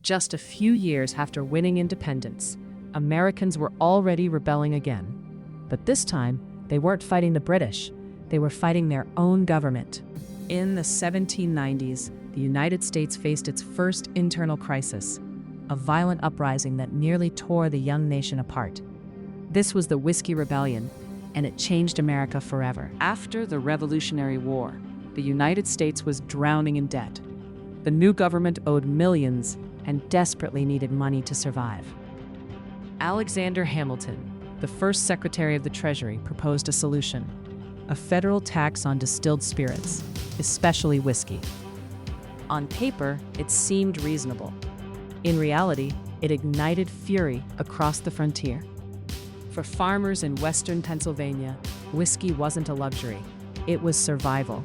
Just a few years after winning independence, Americans were already rebelling again. But this time, they weren't fighting the British, they were fighting their own government. In the 1790s, the United States faced its first internal crisis, a violent uprising that nearly tore the young nation apart. This was the Whiskey Rebellion, and it changed America forever. After the Revolutionary War, the United States was drowning in debt. The new government owed millions and desperately needed money to survive. Alexander Hamilton, the first Secretary of the Treasury, proposed a solution: a federal tax on distilled spirits, especially whiskey. On paper, it seemed reasonable. In reality, it ignited fury across the frontier. For farmers in western Pennsylvania, whiskey wasn't a luxury, it was survival.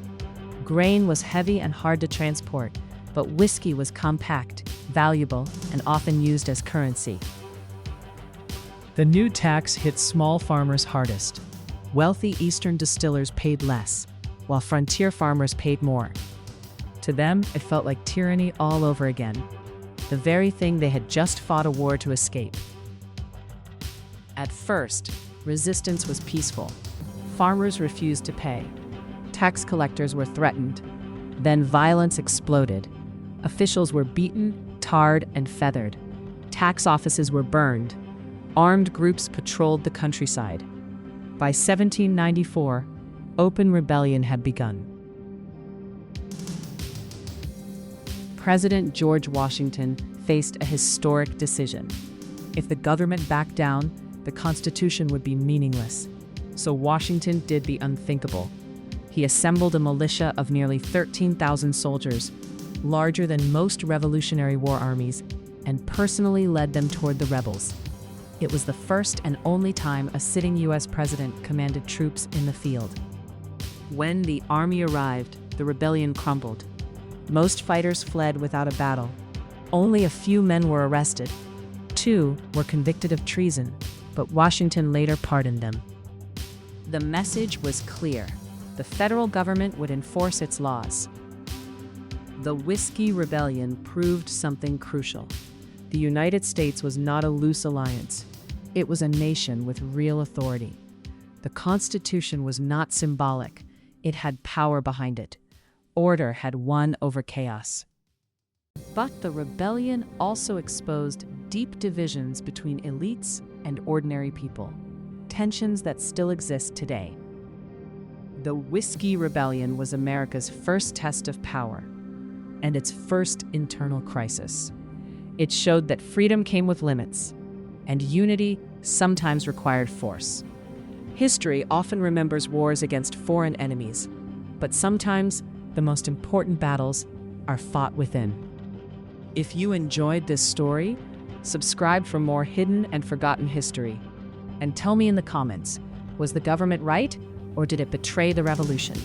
Grain was heavy and hard to transport, but whiskey was compact, valuable, and often used as currency. The new tax hit small farmers hardest. Wealthy eastern distillers paid less, while frontier farmers paid more. To them, it felt like tyranny all over again, the very thing they had just fought a war to escape. At first, resistance was peaceful. Farmers refused to pay. Tax collectors were threatened. Then violence exploded. Officials were beaten, tarred, and feathered. Tax offices were burned. Armed groups patrolled the countryside. By 1794, open rebellion had begun. President George Washington faced a historic decision. If the government backed down, the Constitution would be meaningless. So Washington did the unthinkable. He assembled a militia of nearly 13,000 soldiers, larger than most Revolutionary War armies, and personally led them toward the rebels. It was the first and only time a sitting U.S. president commanded troops in the field. When the army arrived, the rebellion crumbled. Most fighters fled without a battle. Only a few men were arrested. 2 were convicted of treason, but Washington later pardoned them. The message was clear: the federal government would enforce its laws. The Whiskey Rebellion proved something crucial. The United States was not a loose alliance. It was a nation with real authority. The Constitution was not symbolic. It had power behind it. Order had won over chaos. But the rebellion also exposed deep divisions between elites and ordinary people, tensions that still exist today. The Whiskey Rebellion was America's first test of power and its first internal crisis. It showed that freedom came with limits, and unity sometimes required force. History often remembers wars against foreign enemies, but sometimes the most important battles are fought within. If you enjoyed this story, subscribe for more hidden and forgotten history. And tell me in the comments, was the government right, or did it betray the revolution?